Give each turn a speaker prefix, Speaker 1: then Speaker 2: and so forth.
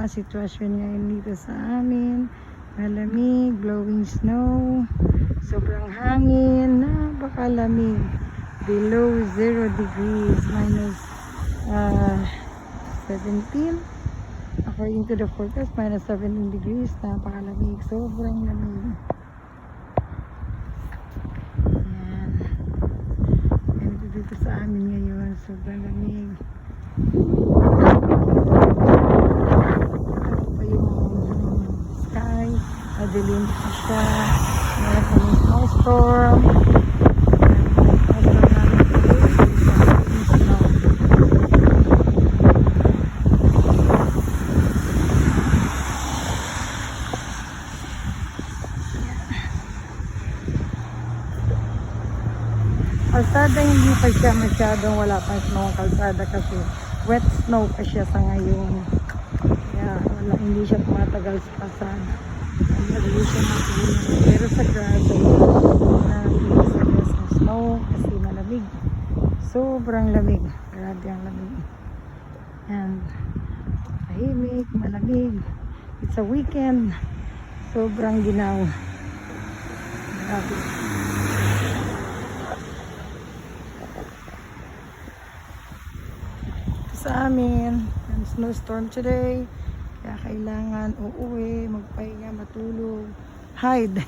Speaker 1: ang sitwasyon ngayon dito sa amin. Malamig, blowing snow, sobrang hangin, napakalamig. Below 0 degrees, minus 17. According to the forecast, minus 17 degrees, napakalamig, sobrang lamig. Ayan. Ganito dito sa amin ngayon, sobrang lamig. Ito pa yung sky, madilim pa siya. Meron pa yung snowstorm. Kalsada hindi pa siya masyadong, wala pang snow ang kalsada kasi wet snow pa siya sa ngayon. Kaya hindi siya tumatagal sa kalsada. Hindi siya matulog. Pero sa grass, sa grass ng snow kasi malamig. Sobrang lamig. Grabe ang lamig. And tahimik, malamig. It's a weekend. Sobrang ginaw. Grabe. Sa amin, and snowstorm today, kaya kailangan uuwi, magpahinga, matulog, hide.